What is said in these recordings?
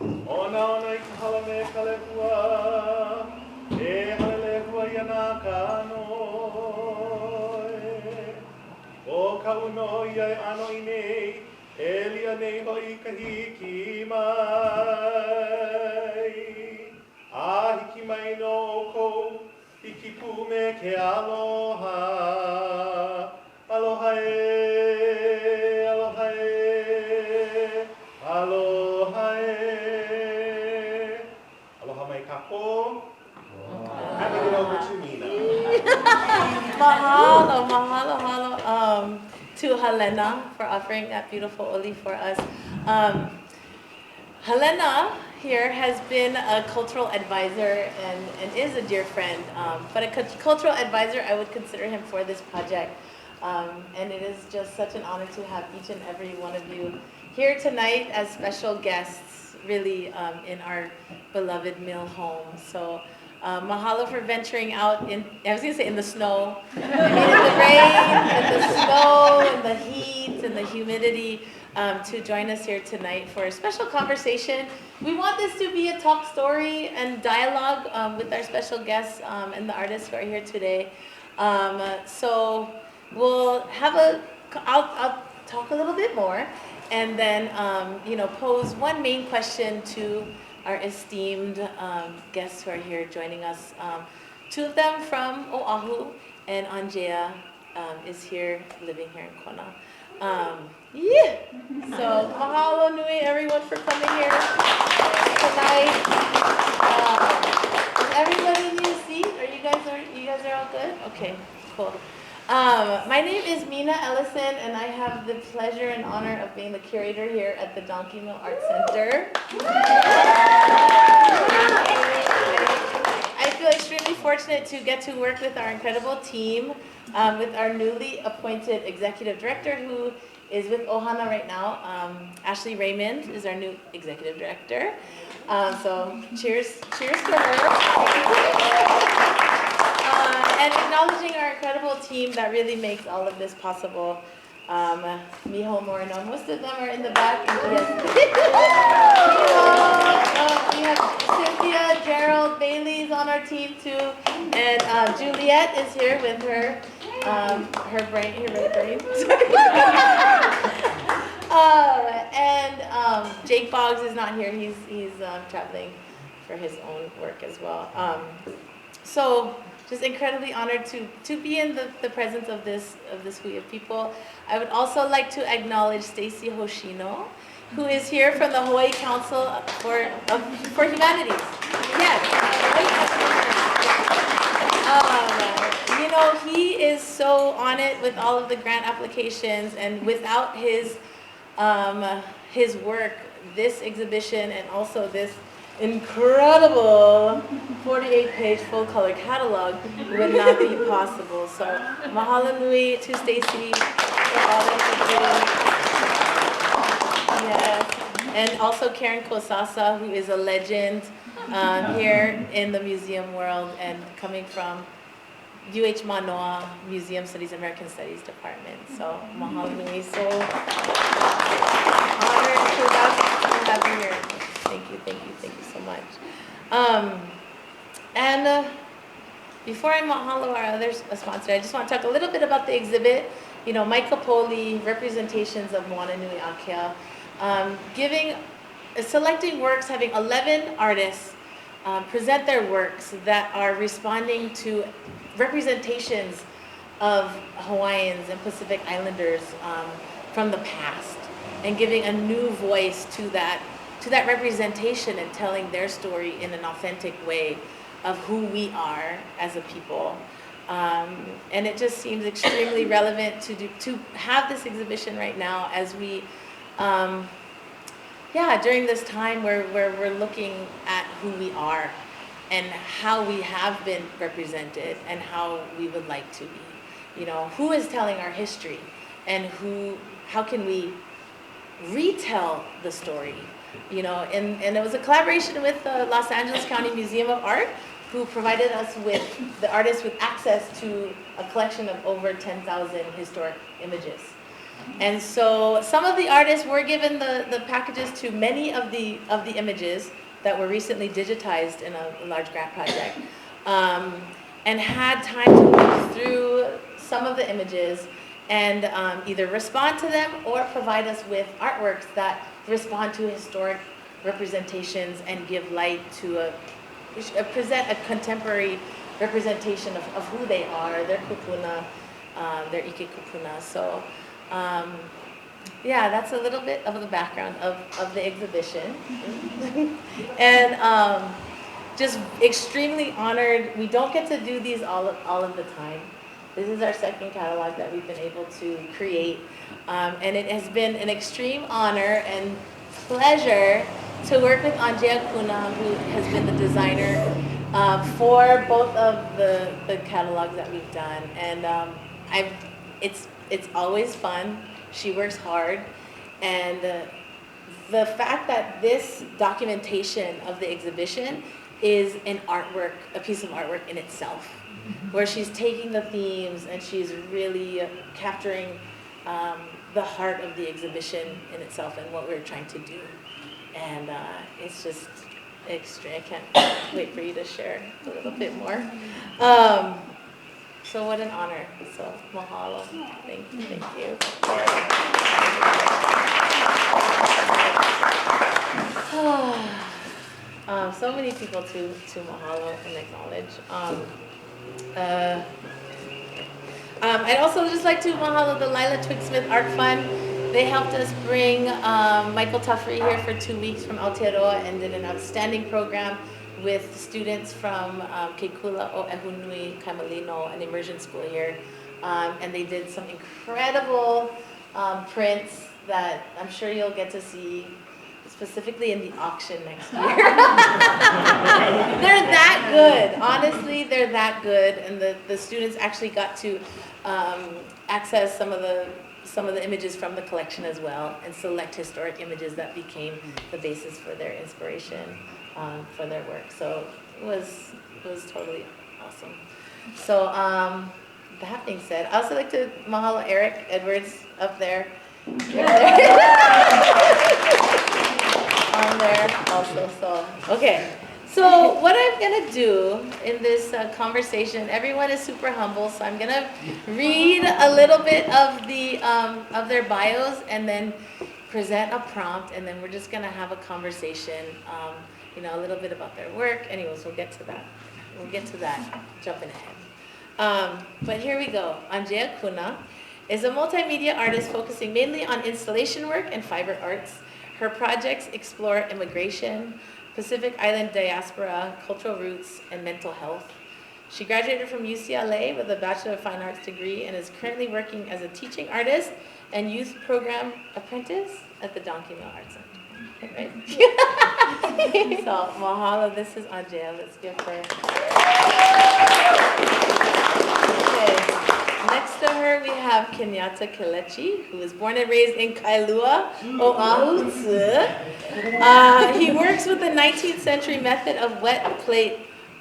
Ona ona I ka hala me ka lehua, e hala lehua I ana kānoe. O ka uno I ano I nei, e lia nei hoi ka hiki mai. A hiki mai no kou, hiki pu me ke aloha. Aloha e, aloha e, aloha e. Aloha mai ka po. Handing it over to Mina. Mahalo, mahalo, mahalo to Helena for offering that beautiful oli for us. Helena here has been a cultural advisor and is a dear friend, but a cultural advisor, I would consider him for this project. And it is just such an honor to have each and every one of you here tonight as special guests, really, in our beloved mill home. So mahalo for venturing out in, I was gonna say in the snow, I mean in the rain, in the snow, in the heat, and the humidity, to join us here tonight for a special conversation. We want this to be a talk story and dialogue with our special guests and the artists who are here today. So we'll have I'll talk a little bit more and then, pose one main question to our esteemed guests who are here joining us. Two of them from Oahu, and Angaea is here, living here in Kona. So mahalo nui everyone for coming here tonight. Is everybody in your seat? You guys are all good? Okay, cool. My name is Mina Elison, and I have the pleasure and honor of being the curator here at the Donkey Mill Art Center. I feel extremely fortunate to get to work with our incredible team, with our newly appointed executive director, who is with Ohana right now. Ashley Raymond is our new executive director. So cheers to her. And acknowledging our incredible team that really makes all of this possible. Miho Moananuiākea, most of them are in the back. Yes. We have Cynthia, Gerald, Bailey's on our team too, and Juliet is here with her right brain. And Jake Boggs is not here. He's traveling for his own work as well. So just incredibly honored to be in the presence of this hui of people. I would also like to acknowledge Stacy Hoshino, who is here from the Hawaii Council for Humanities. Yes. He is so on it with all of the grant applications, and without his work, this exhibition and also this incredible 48-page full-color catalog would not be possible. So mahalo nui to Stacy for all that you do. Yes. And also Karen Kosasa, who is a legend here in the museum world and coming from UH Manoa Museum Studies, American Studies Department. So mahalo nui. So honored to have you here. Thank you so much. And before I mahalo our other sponsor, I just want to talk a little bit about the exhibit. Mai Ka Pouli, representations of Moananuiākea, selecting works, having 11 artists present their works that are responding to representations of Hawaiians and Pacific Islanders from the past, and giving a new voice to that representation and telling their story in an authentic way of who we are as a people. And it just seems extremely relevant to have this exhibition right now as we, during this time where we're looking at who we are and how we have been represented and how we would like to be. Who is telling our history, and how can we retell the story? And it was a collaboration with the Los Angeles County Museum of Art, who provided us with the artists with access to a collection of over 10,000 historic images. And so some of the artists were given the packages to many of the images that were recently digitized in a large grant project, and had time to look through some of the images and either respond to them or provide us with artworks that respond to historic representations and give light to present a contemporary representation of who they are, their kupuna, their ike kupuna. So yeah, that's a little bit of the background of the exhibition. And just extremely honored. We don't get to do these all of the time. This is our second catalog that we've been able to create. And it has been an extreme honor and pleasure to work with Angaea Cuna, who has been the designer for both of the catalogs that we've done. And it's always fun. She works hard. And the fact that this documentation of the exhibition is an artwork, a piece of artwork in itself, where she's taking the themes and she's really capturing the heart of the exhibition in itself and what we're trying to do. And it's just extra. I can't wait for you to share a little bit more. So what an honor. So mahalo. Thank you. Thank you. So many people to mahalo and acknowledge. I'd also just like to mahalo the Lila Twigsmith Art Fund. They helped us bring Michael Tuffrey here for 2 weeks from Aotearoa and did an outstanding program with students from Keikula o Ehunui Kaimalino, an immersion school here. And they did some incredible prints that I'm sure you'll get to see specifically in the auction next year. They're that good. Honestly, they're that good. And the students actually got to access some of the images from the collection as well, and select historic images that became the basis for their inspiration for their work. So it was totally awesome. So that being said, I also like to mahalo Eric Edwards up there. On there also. So okay. So what I'm gonna do in this conversation, everyone is super humble, so I'm gonna read a little bit of their bios and then present a prompt, and then we're just gonna have a conversation, a little bit about their work. Anyways, we'll get to that. Jumping ahead. But here we go. Angaea Cuna is a multimedia artist focusing mainly on installation work and fiber arts. Her projects explore immigration, Pacific Island diaspora, cultural roots, and mental health. She graduated from UCLA with a Bachelor of Fine Arts degree and is currently working as a teaching artist and youth program apprentice at the Donkey Mill Arts Center. Right? So, mahalo, this is Angaea. Let's give her. Okay. Next to her, we have Kenyatta Kelechi, who was born and raised in Kailua, Oahu. He works with the 19th century method of wet plate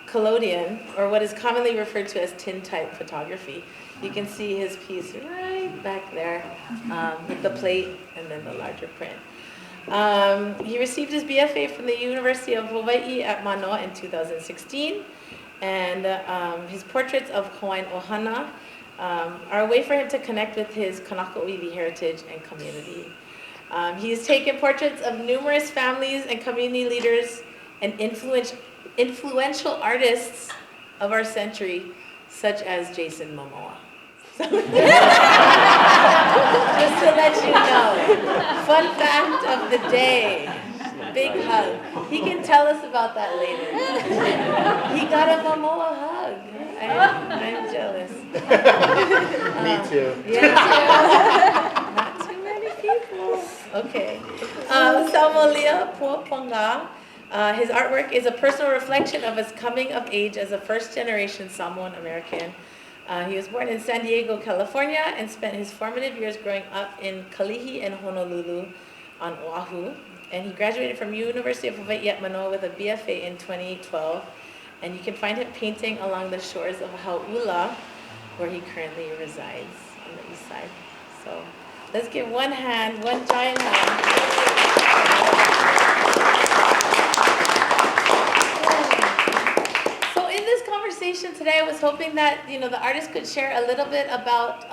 collodion, or what is commonly referred to as tintype photography. You can see his piece right back there with the plate and then the larger print. He received his BFA from the University of Hawaii at Manoa in 2016, and his portraits of Hawaiian ohana are a way for him to connect with his Kanaka ʻŌiwi heritage and community. He has taken portraits of numerous families and community leaders and influential artists of our century, such as Jason Momoa. Just to let you know, fun fact of the day, big hug. He can tell us about that later. He got a Momoa hug. I'm jealous. Me too. Yeah, not too many people. Okay. Saumolia Puapuaga. His artwork is a personal reflection of his coming of age as a first-generation Samoan American. He was born in San Diego, California, and spent his formative years growing up in Kalihi and Honolulu on Oahu. And he graduated from University of Hawaii at Manoa with a BFA in 2012. And you can find him painting along the shores of Hauula, where he currently resides on the east side. So Let's give one hand, one giant hand. So in this conversation today, I was hoping that, the artists could share a little bit about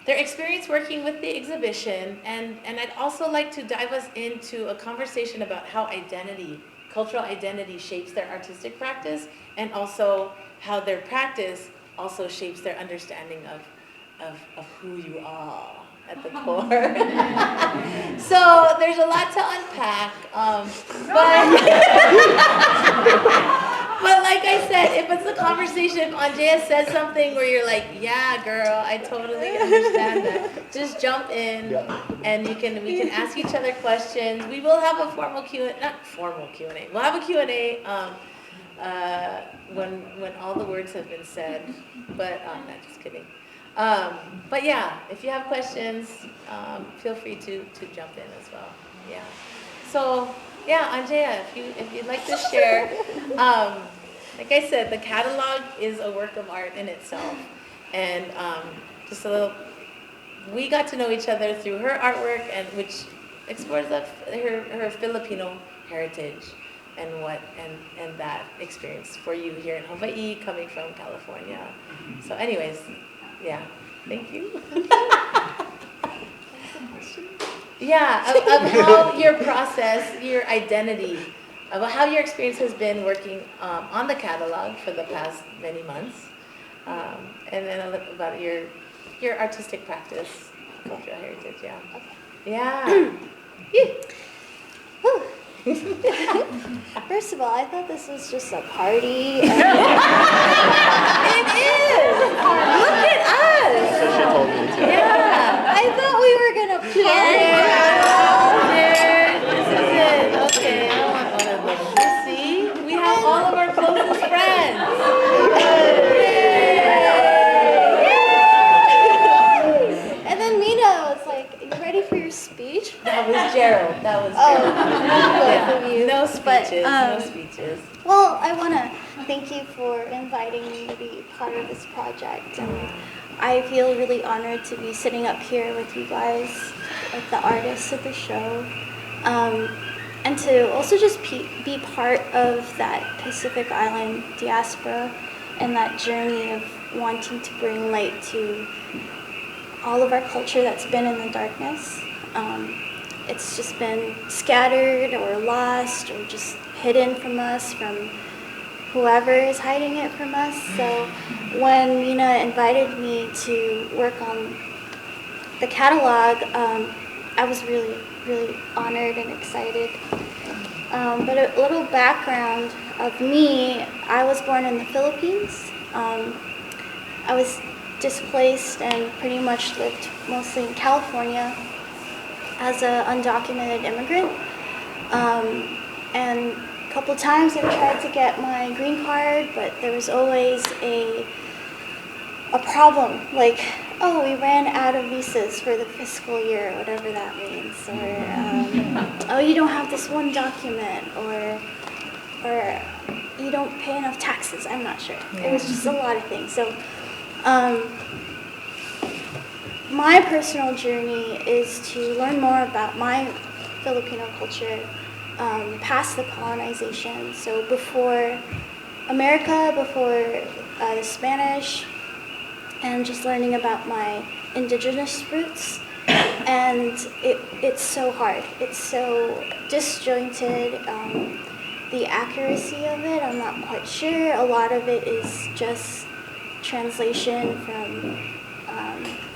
their experience working with the exhibition, and I'd also like to dive us into a conversation about how cultural identity shapes their artistic practice, and also how their practice also shapes their understanding of who you are at the core. So there's a lot to unpack, but like I said, if it's a conversation, if Angaea says something where you're like, yeah, girl, I totally understand that, just jump in, and we can ask each other questions. We will have a formal Q&A, not formal Q&A. We'll have a Q&A when all the words have been said. But not just kidding. But yeah, if you have questions, feel free to jump in as well. Yeah. So yeah, Angaea, if you'd like to share. Like I said, the catalog is a work of art in itself, and just a little. We got to know each other through her artwork, and which explores her Filipino heritage and that experience for you here in Hawaii, coming from California. So, anyways, yeah, thank you. Yeah, of how your process, your identity. About how your experience has been working on the catalog for the past many months, and then a little about your artistic practice, cultural heritage. Yeah. Okay. Yeah. First of all, I thought this was just a party. It is. Look at us. So she told me too. Yeah, I thought we were gonna This is it. Okay, I want one of those. You see, we have all of our closest friends. And then Mina was like, "You ready for your speech?" That was Gerald. Both of you. No speeches. But, no speeches. Well, I want to thank you for inviting me to be part of this project, and I feel really honored to be sitting up here with you guys, like the artists of the show. And to also just be part of that Pacific Island diaspora and that journey of wanting to bring light to all of our culture that's been in the darkness. It's just been scattered or lost or just hidden from us, from whoever is hiding it from us. So when Mina invited me to work on the catalog, I was really honored and excited. But a little background of me, I was born in the Philippines. I was displaced and pretty much lived mostly in California as an undocumented immigrant. And a couple times I tried to get my green card, but there was always a problem, like, oh, we ran out of visas for the fiscal year, whatever that means, or oh, you don't have this one document, or you don't pay enough taxes. I'm not sure. It was just a lot of things. So my personal journey is to learn more about my Filipino culture past the colonization. So before America, before the Spanish, and just learning about my indigenous roots. And it's so hard. It's so disjointed. The accuracy of it, I'm not quite sure. A lot of it is just translation from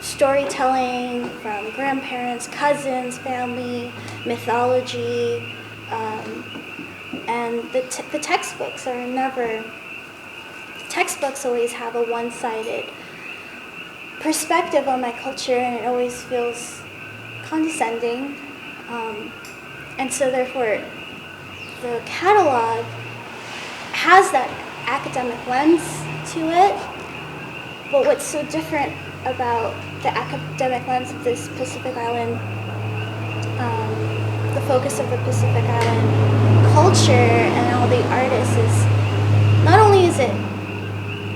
storytelling, from grandparents, cousins, family, mythology, and the textbooks are never. Textbooks always have a one-sided perspective on my culture, and it always feels condescending. And so therefore, the catalog has that academic lens to it, but what's so different about the academic lens of this Pacific Island, the focus of the Pacific Island culture and all the artists is, not only is it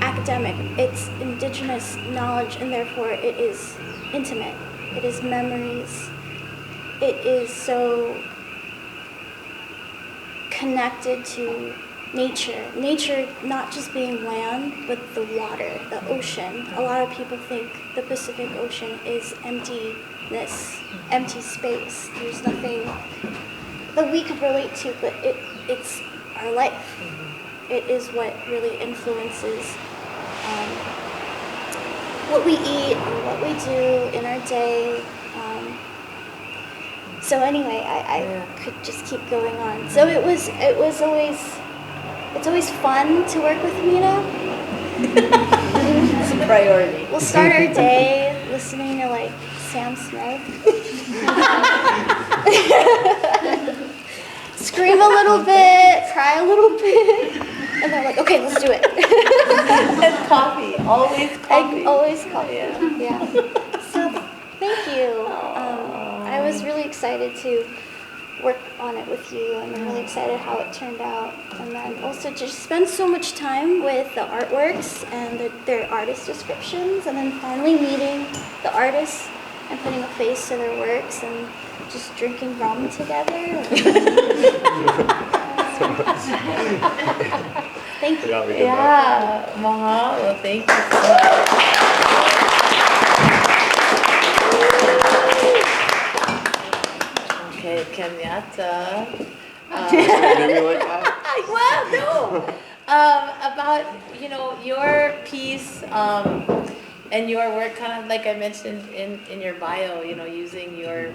academic, it's indigenous knowledge, and therefore it is intimate. it is memories. It is so connected to nature. Nature not just being land, but the water, the ocean. A lot of people think the Pacific Ocean is emptiness, empty space. There's nothing that we could relate to, but it's our life. It is what really influences what we eat and what we do in our day. So anyway, I could just keep going on. So it's always fun to work with Mina. It's a priority. We'll start our day listening to like Sam Smith. Scream a little bit, cry a little bit, and then like, okay, let's do it. And coffee, always coffee. Always coffee. Yeah. So thank you. I was really excited to work on it with you, and I'm really excited how it turned out. And then also just spend so much time with the artworks and their artist descriptions, and then finally meeting the artists and putting a face to their works and just drinking rum together. Thank you. Yeah, mahalo. Thank you so much. Okay, Kenyatta. Well, no. About your piece and your work, kind of like I mentioned in your bio, using your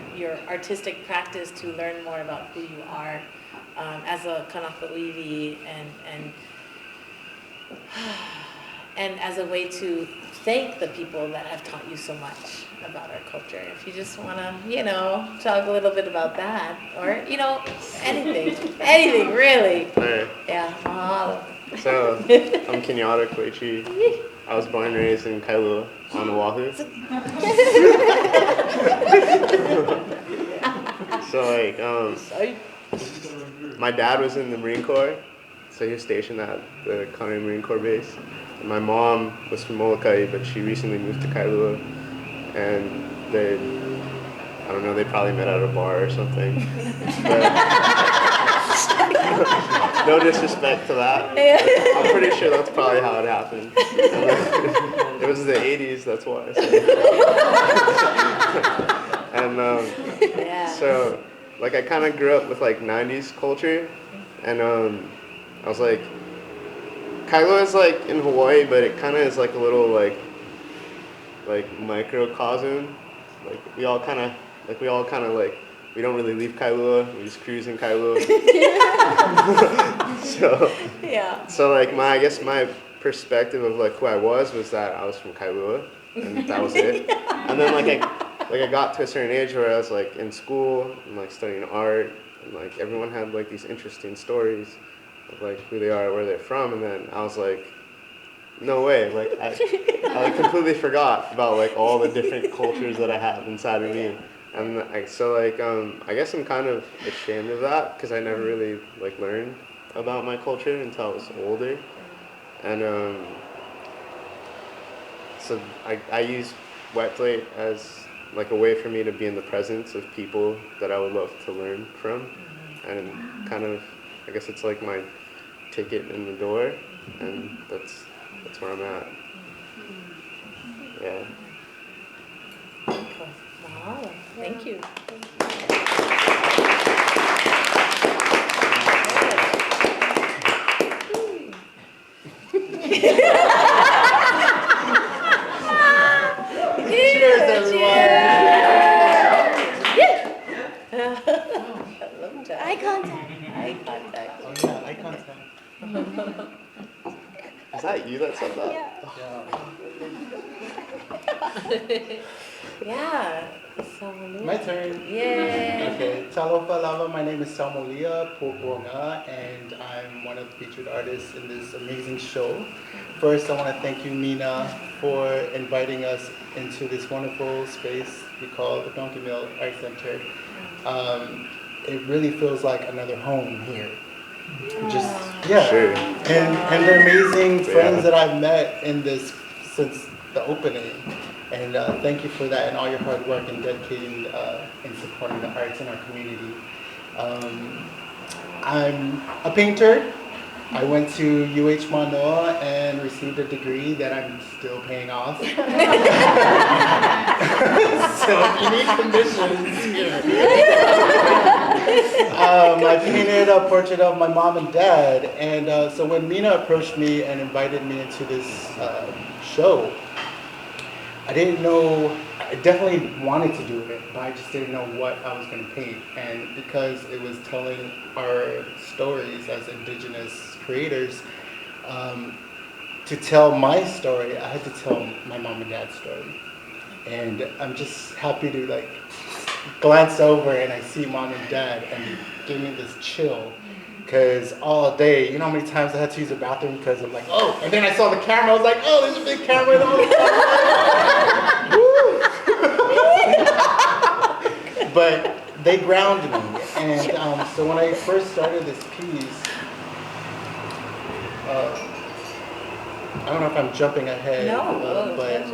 artistic practice to learn more about who you are as a Kanaka ʻŌiwi and as a way to thank the people that have taught you so much about our culture. If you just want to, talk a little bit about that, or anything really. All right. Yeah, mahalo. So I'm Kenyatta, Kelechi. I was born and raised in Kailua on Oahu. So my dad was in the Marine Corps, so he was stationed at the Kanaka Marine Corps base. And my mom was from Molokai, but she recently moved to Kailua, and they probably met at a bar or something. No disrespect to that. I'm pretty sure that's probably how it happened. It was the 80s, that's why. So I kind of grew up with 90s culture, and I was like, Kailua is in Hawaii, but it kind of is a little microcosm. We all kind of we don't really leave Kailua. We just cruise in Kailua. So I guess my perspective of who I was that I was from Kailua, and that was it. And then I got to a certain age where I was in school and studying art, and everyone had these interesting stories of who they are, where they're from, and then I was no way, I completely forgot about all the different cultures that I have inside of me. And I guess I'm kind of ashamed of that, because I never really learned about my culture until I was older. And so I use Wet Plate as a way for me to be in the presence of people that I would love to learn from, and kind of, I guess it's my ticket in the door, and that's where I'm at. Yeah. Wow, thank you. Cheers, everyone. Eye contact. Eye contact. Oh yeah, eye contact. Is that you that said that? Yeah. Saumolia. My turn. Yay. Okay. Talofa lava. My name is Saumolia, Puapuaga, and I'm one of the featured artists in this amazing show. First, I want to thank you, Mina, for inviting us into this wonderful space we call the Donkey Mill Art Center. It really feels like another home here. Sure. And the amazing friends that I've met in this since the opening. And thank you for that and all your hard work and dedicating and supporting the arts in our community. I'm a painter. I went to UH Manoa and received a degree that I'm still paying off. So if you need conditions here. I painted a portrait of my mom and dad, and so when Mina approached me and invited me into this show, I didn't know, I definitely wanted to do it, but I just didn't know what I was going to paint. And because it was telling our stories as indigenous creators, to tell my story, I had to tell my mom and dad's story. And I'm just happy to like glance over and I see mom and dad and they give me this chill. Because all day, you know how many times I had to use the bathroom because I'm like, oh, and then I saw the camera, I was like, oh, there's a big camera and all the But they grounded me. And so when I first started this piece, I don't know if I'm jumping ahead, but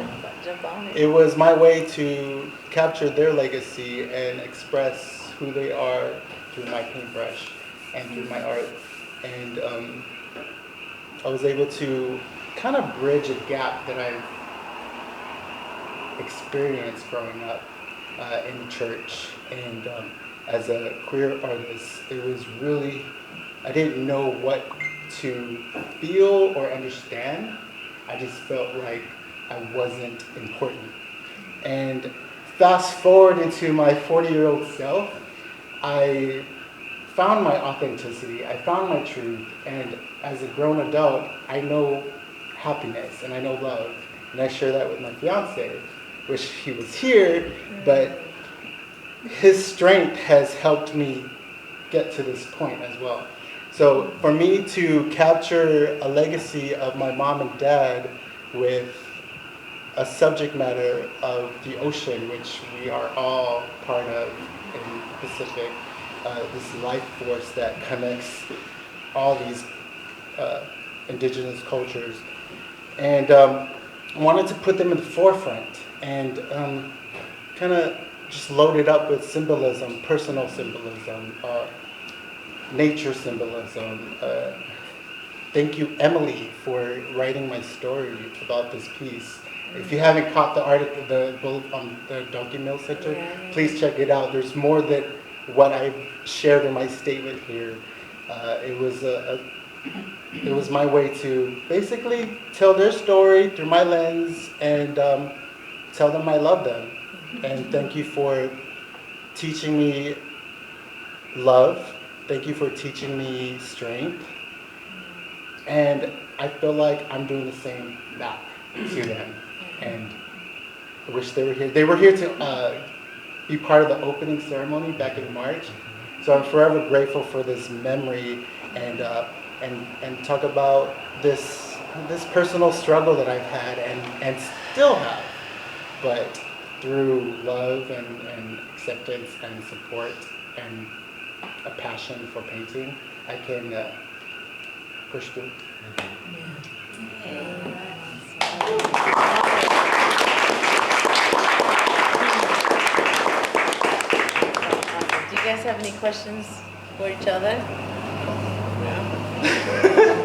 jump on it. It was my way to capture their legacy and express who they are through my paintbrush and through my art. And I was able to kind of bridge a gap that I've experienced growing up in church. And as a queer artist, it was really, I didn't know what to feel or understand. I just felt like I wasn't important. And fast forward into my 40-year-old self, I found my authenticity, I found my truth, and as a grown adult, I know happiness and I know love. And I share that with my fiance. Wish he was here, but his strength has helped me get to this point as well. So for me to capture a legacy of my mom and dad with a subject matter of the ocean, which we are all part of in the Pacific, this life force that connects all these indigenous cultures, and wanted to put them in the forefront and kind of just load it up with symbolism, personal symbolism, nature symbolism. Thank you, Emily, for writing my story about this piece. If you haven't caught the article, the bullet on the Donkey Mill Center, please check it out. There's more than what I've shared in my statement here. It was my way to basically tell their story through my lens and tell them I love them. And thank you for teaching me love. Thank you for teaching me strength. And I feel like I'm doing the same back to them. And I wish they were here. They were here to be part of the opening ceremony back in March. So I'm forever grateful for this memory and talk about this personal struggle that I've had and still have. But through love and acceptance and support and a passion for painting, I can push through. Do you guys have any questions for each other?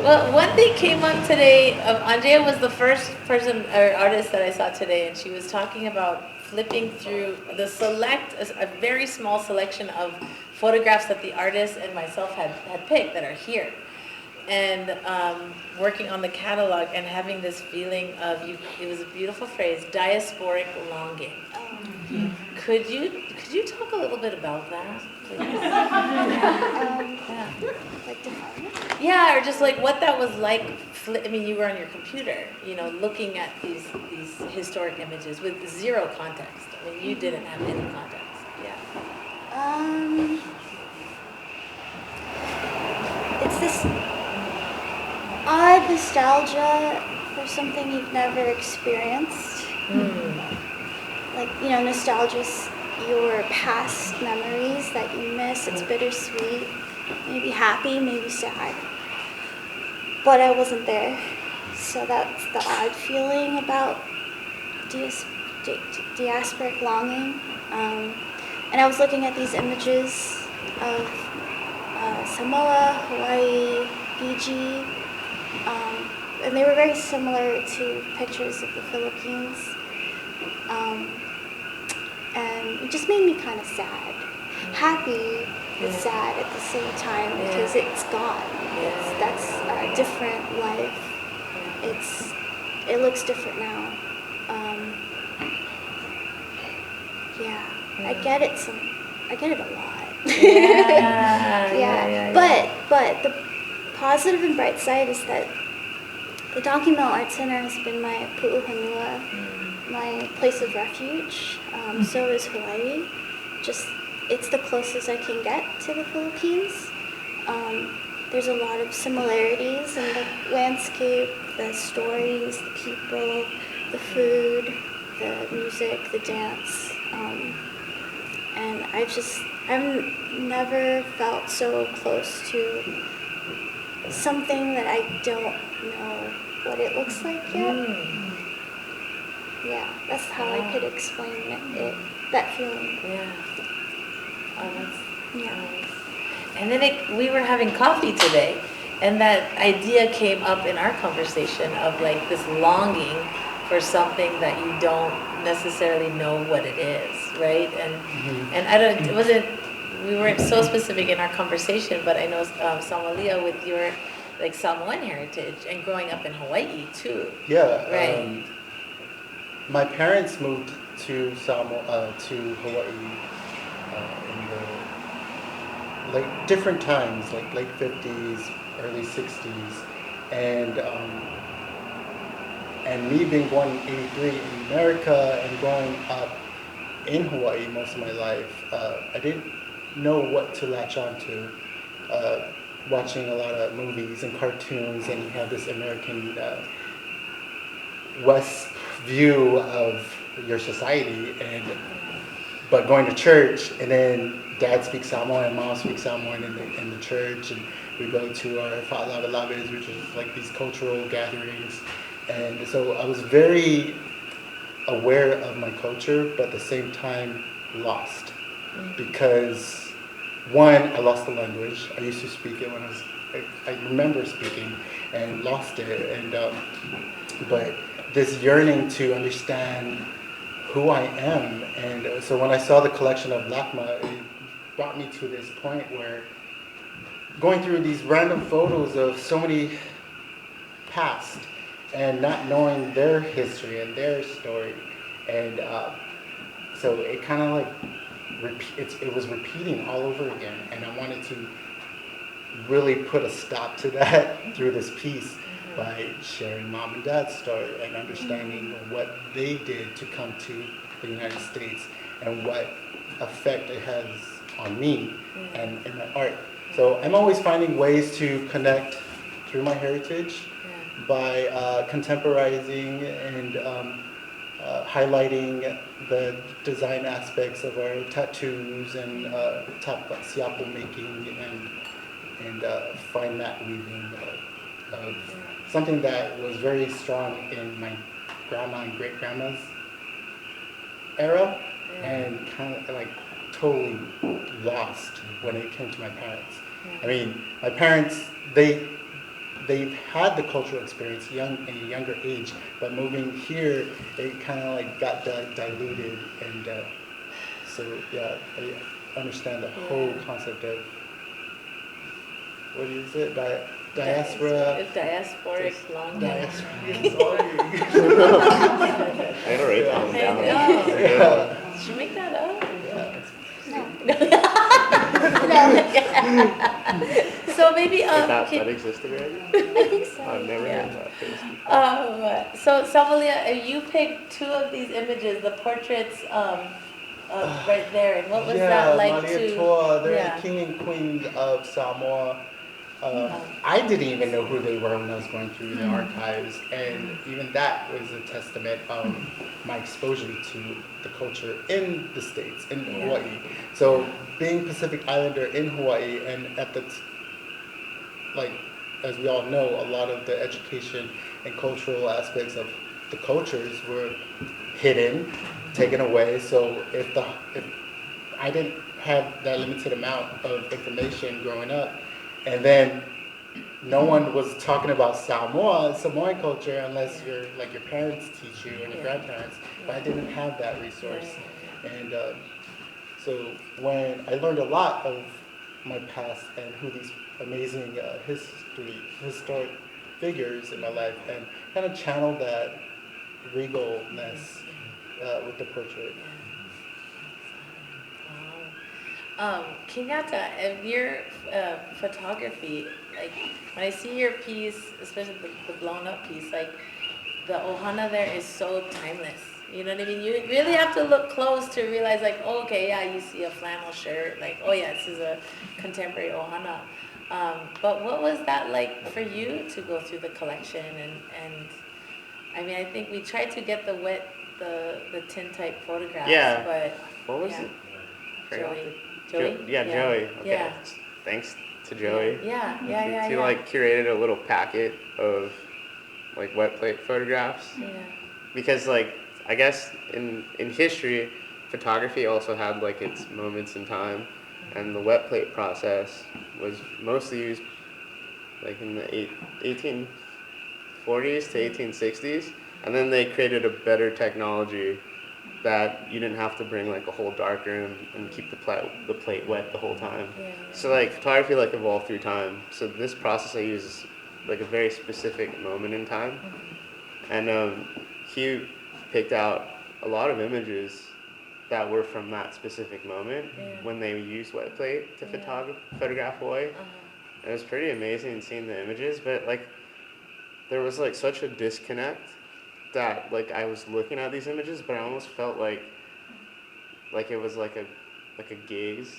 Well, one thing came up today. Angaea was the first person or artist that I saw today, and she was talking about flipping through a very small selection of photographs that the artist and myself had picked that are here, and working on the catalog and having this feeling of it was a beautiful phrase, diasporic longing. Could you talk a little bit about that, please? Like define it? Yeah, or just like what that was like. I mean, you were on your computer, looking at these historic images with zero context. I mean, you didn't have any context. Yeah. It's this odd nostalgia for something you've never experienced. Like, nostalgia's your past memories that you miss. It's bittersweet, maybe happy, maybe sad. But I wasn't there. So that's the odd feeling about diasporic longing. And I was looking at these images of Samoa, Hawaii, Fiji, and they were very similar to pictures of the Philippines. And it just made me kind of sad. Happy but sad at the same time because it's gone. That's a different life. It looks different now. I get it. I get it a lot. But the positive and bright side is that the Donkey Mill Art Center has been my pu'uhonua, my place of refuge. So is Hawaii. It's the closest I can get to the Philippines. There's a lot of similarities in the landscape, the stories, the people, the food, the music, the dance. And I've never felt so close to something that I don't know what it looks like yet. Yeah, that's how I could explain it, that feeling. Yeah. Oh, that's Yeah. nice. And then we were having coffee today, and that idea came up in our conversation of like this longing for something that you don't necessarily know what it is, right? And we weren't so specific in our conversation, but I know Saumolia, with your like Samoan heritage and growing up in Hawaii too. Yeah. Right. My parents moved to Hawaii in the different times, like late 50s, early 60s, and me being born in '83 in America and growing up in Hawaii most of my life, I didn't know what to latch on to. Watching a lot of movies and cartoons, and you have this American West view of your society, but going to church, and then dad speaks Samoan and mom speaks Samoan in the church, and we go to our fa'alavelabes, which is like these cultural gatherings. And so I was very aware of my culture, but at the same time lost. Because one, I lost the language. I used to speak it when I remember speaking and lost it. But this yearning to understand who I am. And so when I saw the collection of LACMA, it brought me to this point where going through these random photos of so many past and not knowing their history and their story. And so it kind of like, it was repeating all over again. And I wanted to really put a stop to that through this piece by sharing mom and dad's story and understanding what they did to come to the United States and what effect it has on me and in my art. So I'm always finding ways to connect through my heritage by contemporizing and highlighting the design aspects of our tattoos and siapo making and fine mat weaving of something that was very strong in my grandma and great grandma's era and kind of like totally lost when it came to my parents. I mean, my parents, they've had the cultural experience in a younger age, but moving here, it kind of like got diluted, and so yeah, I understand the whole concept of, what is it, diaspora? Diasporic longing. Diasporic. I gotta write that one I down. know. Yeah. Did you make that up? So maybe That existed already? I think so. I've never heard that. so Saumolia, you picked two of these images, the portraits right there, and what was that like Malietoa, they're yeah. the king and queen of Samoa. I didn't even know who they were when I was going through the archives, and even that was a testament of my exposure to the culture in the States, in Hawaii. So being Pacific Islander in Hawaii, and at the like, as we all know, a lot of the education and cultural aspects of the cultures were hidden, taken away. So if I didn't have that limited amount of information growing up, and then no one was talking about Samoan culture unless your parents teach you and your grandparents. But I didn't have that resource, and so when I learned a lot of my past and who these amazing historic figures in my life, and kind of channeled that regalness with the portrait. Kenyatta, and your photography, like when I see your piece, especially the blown up piece, like the ohana there is so timeless. You know what I mean? You really have to look close to realize, like, oh, okay, yeah, you see a flannel shirt, like, oh yeah, this is a contemporary ohana. But what was that like for you to go through the collection? And I mean, I think we tried to get the tintype photographs, Yeah. but What was yeah. it? I forgot. Joey? Yeah, Joey. Okay. Yeah. Thanks to Joey. Yeah. He like curated a little packet of like wet plate photographs. Yeah. Because like I guess in history, photography also had like its moments in time, and the wet plate process was mostly used like in the 1840s to 1860s, and then they created a better technology that you didn't have to bring like a whole darkroom and keep the plate wet the whole time. Yeah. So like photography like evolved through time. So this process I use is like a very specific moment in time, and he picked out a lot of images that were from that specific moment when they used wet plate to photograph Hawaii. It was pretty amazing seeing the images, but like there was like such a disconnect that like I was looking at these images, but I almost felt like it was like a gaze,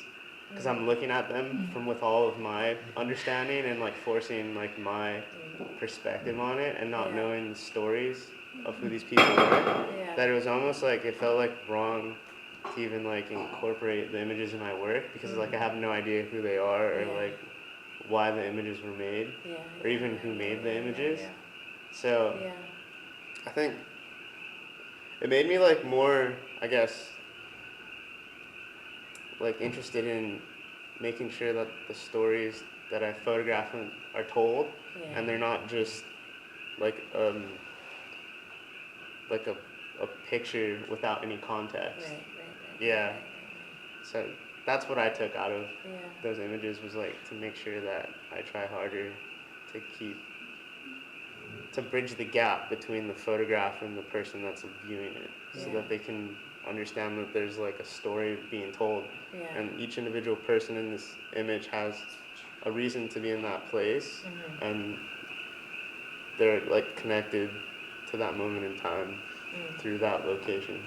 because I'm looking at them from with all of my understanding and like forcing like my perspective on it and not knowing the stories of who these people were. That it was almost like it felt like wrong to even like incorporate the images in my work, because like I have no idea who they are or like why the images were made or even who made the images. So I think it made me like more, I guess, like interested in making sure that the stories that I photograph are told, and they're not just like a picture without any context. Right. Yeah. So that's what I took out of those images, was like to make sure that I try harder to bridge the gap between the photograph and the person that's viewing it, so that they can understand that there's like a story being told, and each individual person in this image has a reason to be in that place, and they're like connected to that moment in time through that location.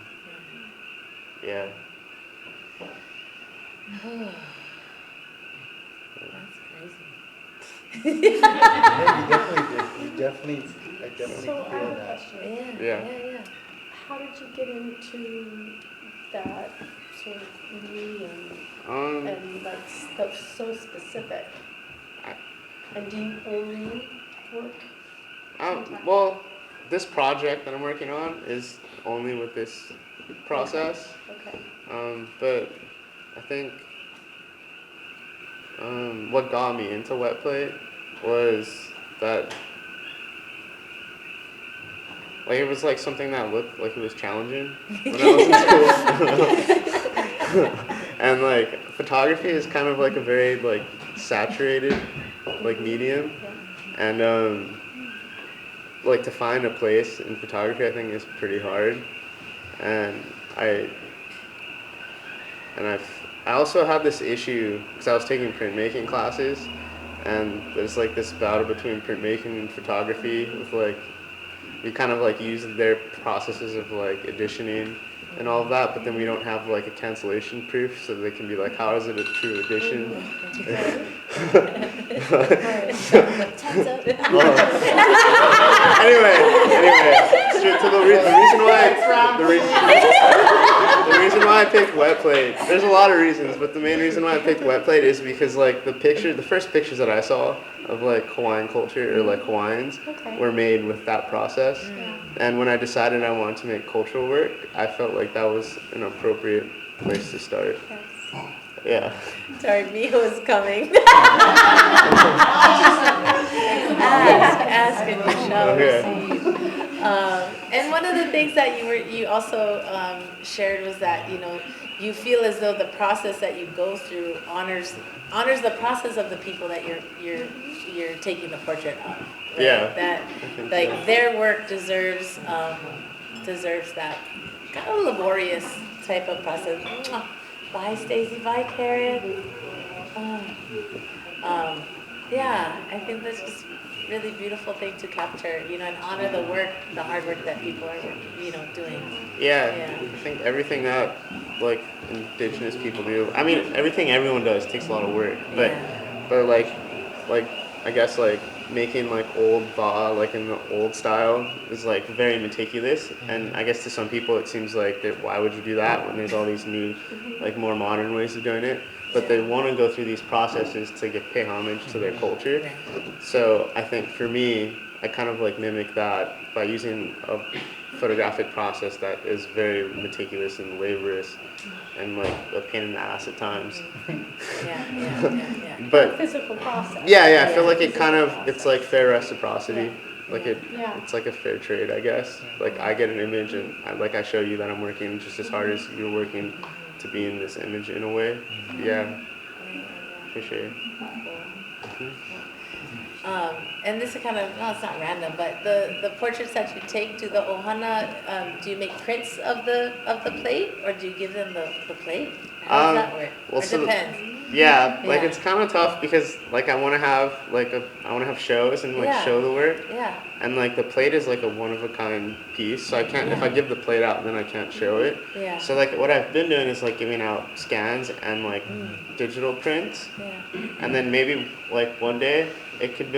Yeah. That's crazy. Yeah, you definitely I definitely So I feel have a that. question. Yeah. How did you get into that sort of medium and like stuff so specific? And do you only work? Well, this project that I'm working on is only with this process. Okay. But I think what got me into wet plate was that like it was like something that looked like it was challenging when I was in school. And like photography is kind of like a very like saturated like medium, and like to find a place in photography I think is pretty hard, and I also had this issue because I was taking printmaking classes, and there's like this battle between printmaking and photography with like we kind of like use their processes of like editioning and all of that, but then we don't have like a cancellation proof, so they can be like, how is it a true edition? Time's up. Anyway, so the reason why I picked wet plate, there's a lot of reasons, but the main reason why I picked wet plate is because like the first pictures that I saw of like Hawaiian culture or like Hawaiians were made with that process. And when I decided I wanted to make cultural work, I felt like that was an appropriate place to start. Yeah. Sorry, Miho is coming. ask and you shall receive. And one of the things that you also shared was that you feel as though the process that you go through honors the process of the people that you're taking the portrait of. Right? Yeah. That like their work deserves that kind of laborious type of process. Bye, Stacey. Bye, Karen. Yeah, I think that's just a really beautiful thing to capture, and honor the hard work that people are, doing. Yeah, I think everything that like indigenous people do. I mean, everything everyone does takes a lot of work, but like I guess like making like old ba like in the old style is like very meticulous, and I guess to some people it seems like why would you do that when there's all these new like more modern ways of doing it, but they want to go through these processes to pay homage to their culture. So I think for me, I kind of like mimic that by using a photographic process that is very meticulous and laborious and like a pain in the ass at times. But physical process. Yeah, I feel like it's like fair reciprocity. Like it's like a fair trade, I guess. Like I get an image and I show you that I'm working just as hard as you're working to be in this image in a way. Yeah, for sure. And this is kind of, it's not random, but the portraits that you take to the ohana, do you make prints of the plate, or do you give them the plate? How does that work? Well, It depends. Like it's kind of tough because like I want to have shows and like show the work. Yeah. And like the plate is like a one of a kind piece, so I can't if I give the plate out then I can't show it. Yeah. So like what I've been doing is like giving out scans and like digital prints. Yeah. And then maybe like one day it could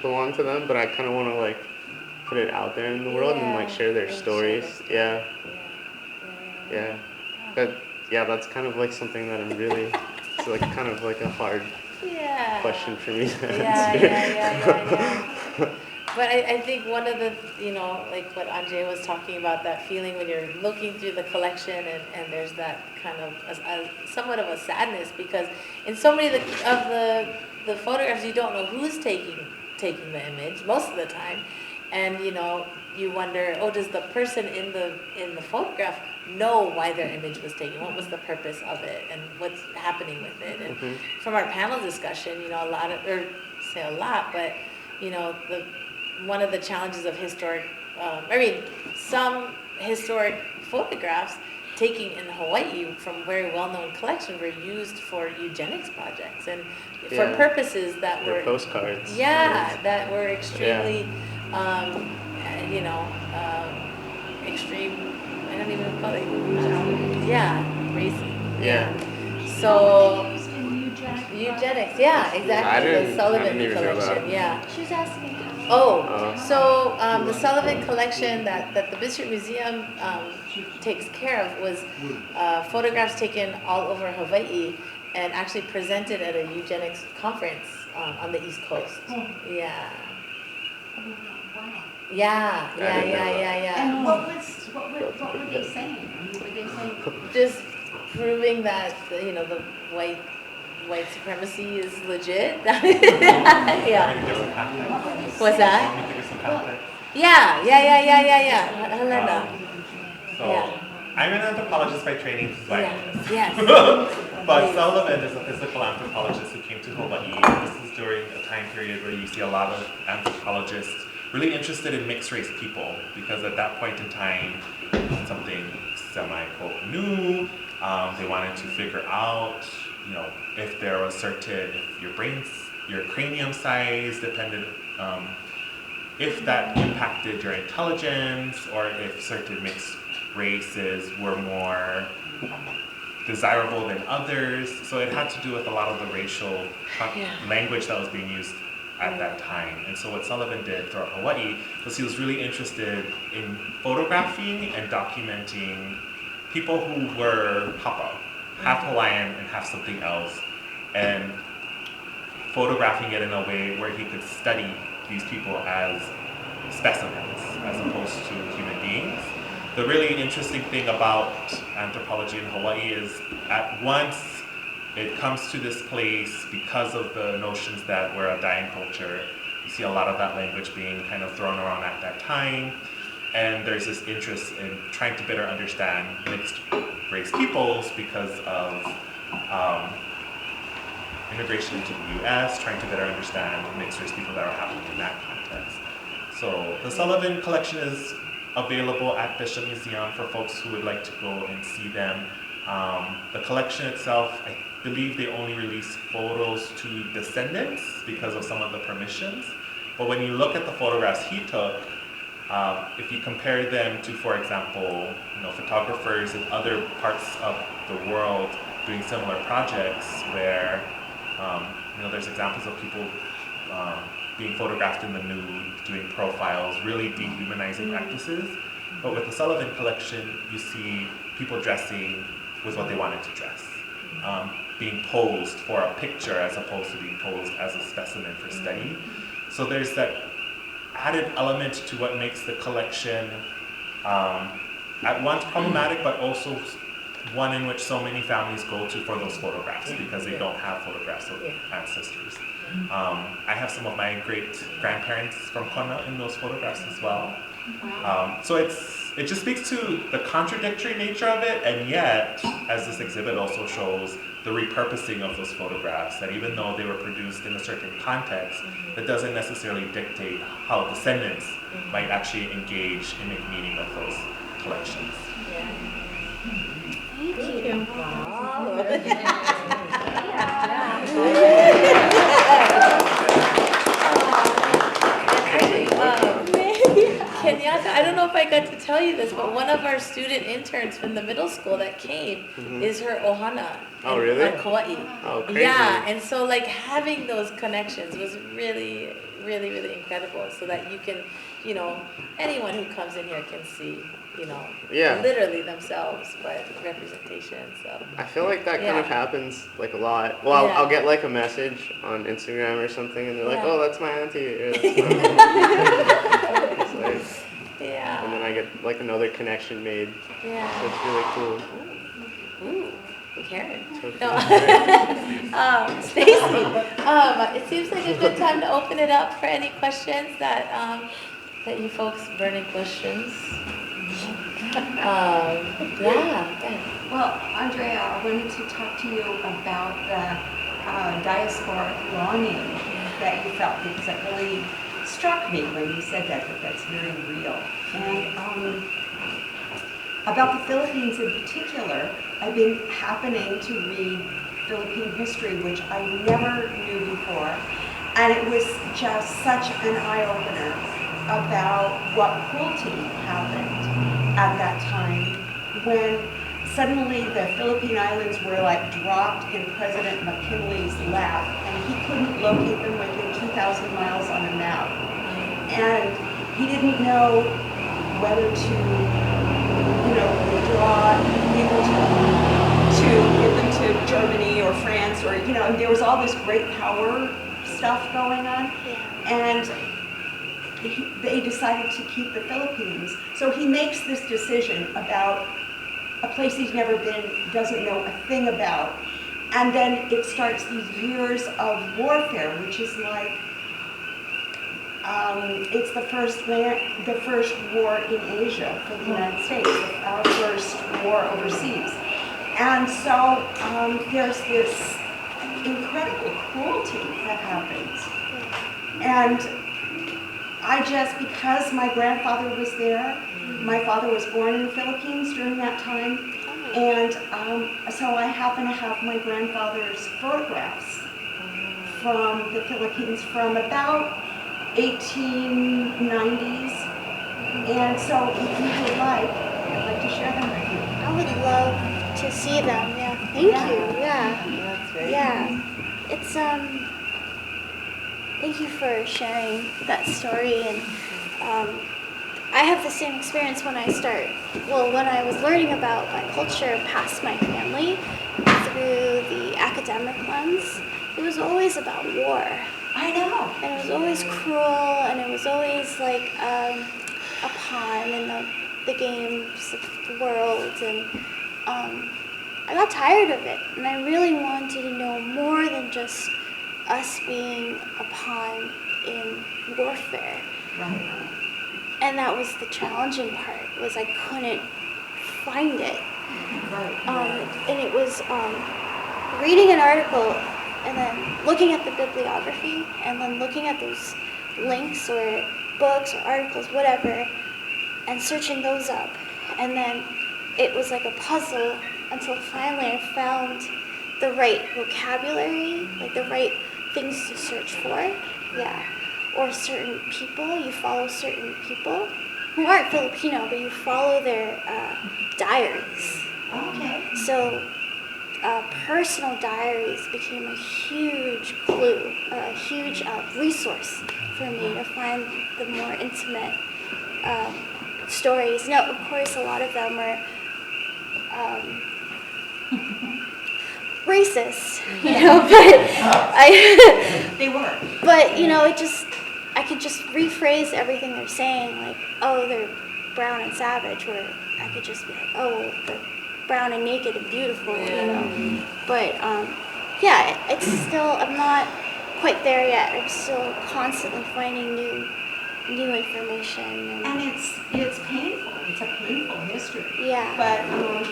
belong to them, but I kind of want to like put it out there in the world and like share their stories. Yeah. But yeah, that's kind of like something that I'm really, it's like kind of like a hard question for me to answer. But I think one of the, like what Angaea was talking about, that feeling when you're looking through the collection and there's that kind of somewhat of a sadness, because in so many of the photographs you don't know who's taking the image most of the time, and you wonder, does the person in the photograph know why their image was taken? What was the purpose of it, and what's happening with it? And from our panel discussion, one of the challenges of some historic photographs taken in Hawaii from very well-known collections were used for eugenics projects and for purposes that were postcards. That were extremely, extreme. I don't even call it. Racy. So eugenics. Yeah, exactly. The Sullivan collection. She was asking. The Sullivan collection that the District Museum takes care of was photographs taken all over Hawaii and actually presented at a eugenics conference on the East Coast. Yeah. And what were they saying? Just proving that the white supremacy is legit. What's that? Helena. So, I'm an anthropologist by training, Yes. But Sullivan is a physical anthropologist who came to Hawaii. This is during a time period where you see a lot of anthropologists really interested in mixed race people, because at that point in time, something semi-quote new. They wanted to figure out, if there was if your cranium size depended, if that impacted your intelligence, or if certain mixed races were more desirable than others. So it had to do with a lot of the racial language that was being used at that time. And so what Sullivan did throughout Hawaii was he was really interested in photographing and documenting people who were papa, half Hawaiian and half something else, and photographing it in a way where he could study these people as specimens as opposed to human beings. The really interesting thing about anthropology in Hawaii is at once it comes to this place because of the notions that we're a dying culture. You see a lot of that language being kind of thrown around at that time. And there's this interest in trying to better understand mixed race peoples because of immigration into the US, trying to better understand mixed race people that are happening in that context. So the Sullivan collection is available at Bishop Museum for folks who would like to go and see them. The collection itself, I believe they only release photos to descendants because of some of the permissions. But when you look at the photographs he took, if you compare them to, for example, photographers in other parts of the world doing similar projects where there's examples of people being photographed in the nude, doing profiles, really dehumanizing practices. But with the Sullivan collection, you see people dressing with what they wanted to dress, being posed for a picture as opposed to being posed as a specimen for study. So there's that added element to what makes the collection at once problematic, but also one in which so many families go to for those photographs because they don't have photographs of ancestors. I have some of my great-grandparents from Kona in those photographs as well. So it just speaks to the contradictory nature of it, and yet, as this exhibit also shows, the repurposing of those photographs, that even though they were produced in a certain context, that doesn't necessarily dictate how descendants might actually engage and make meaning of those collections. Thank you. Kenyatta, I don't know if I got to tell you this, but one of our student interns from the middle school that came is her ohana on Kauai. Oh, crazy. Yeah, and so like having those connections was really, really, really incredible so that you can, anyone who comes in here can see, literally themselves, but representation, so. I feel like that kind of happens like a lot. Well, I'll get like a message on Instagram or something and they're like, oh, that's my auntie. Or, that's my it's like, and then I get like another connection made. Yeah. So it's really cool. Ooh, Karen. So No. Stacy, it seems like a good time to open it up for any questions that you folks, burning questions. Well, Andrea, I wanted to talk to you about the diasporic longing that you felt, because it really struck me when you said that's very real. And about the Philippines in particular, I've been happening to read Philippine history, which I never knew before. And it was just such an eye-opener about what cruelty happened at that time when suddenly the Philippine Islands were like dropped in President McKinley's lap and he couldn't locate them within 2,000 miles on a map. And he didn't know whether to, withdraw people to give them to Germany or France or, there was all this great power stuff going on. And they decided to keep the Philippines. So he makes this decision about a place he's never been, doesn't know a thing about. And then it starts these years of warfare, which is like, it's the first war in Asia for the United States, our first war overseas. And so there's this incredible cruelty that happens. And because my grandfather was there, my father was born in the Philippines during that time, and so I happen to have my grandfather's photographs from the Philippines from about 1890s, and so if you would like, I'd like to share them with you. I would love to see them, Thank you. Yeah. That's very Yeah. It's Thank you for sharing that story, and I have the same experience when I was learning about my culture past my family through the academic lens. It was always about war. I know. And it was always cruel, and it was always like a pawn in the games of the world, and I got tired of it, and I really wanted to know more than just us being a pawn in warfare. Right. And that was the challenging part, was I couldn't find it. Right. And it was reading an article and then looking at the bibliography and then looking at those links or books or articles, whatever, and searching those up. And then it was like a puzzle until finally I found the right vocabulary, like the right things to search for. Yeah. Or certain people, you follow certain people who aren't Filipino, but you follow their diaries. Okay. So personal diaries became a huge clue, a huge resource for me to find the more intimate stories. Now, of course, a lot of them are racist, but They were. But I could just rephrase everything they're saying, like, oh, they're brown and savage, or I could just be like, oh, they're brown and naked and beautiful, But yeah, it's still, I'm not quite there yet. I'm still constantly finding new information. And it's painful. It's a painful history. Yeah. But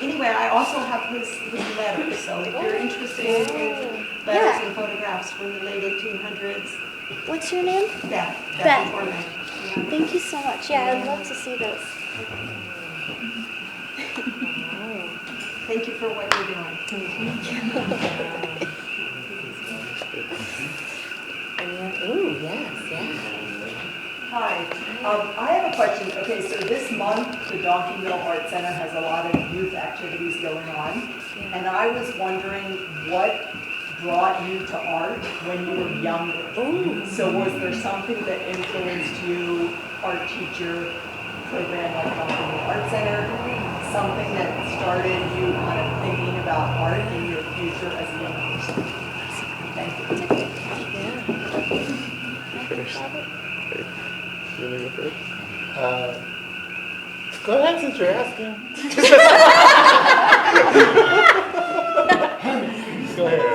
anyway, I also have his letters. So if you're interested in letters and photographs from the late 1800s, What's your name? Beth. Beth. Orman. Yeah. Thank you so much. Yeah, I'd love to see those. Thank you for what you're doing. Ooh, yes, yeah. Hi, I have a question. Okay, so this month, the Donkey Mill Art Center has a lot of youth activities going on. And I was wondering what brought you to art when you were younger. Ooh. So was there something that influenced you, art teacher, program like Donkey Mill Art Center, something that started you kind of thinking about art in your future as a young person? Thank you. First. You want to go first? Go ahead since you're asking. Go ahead.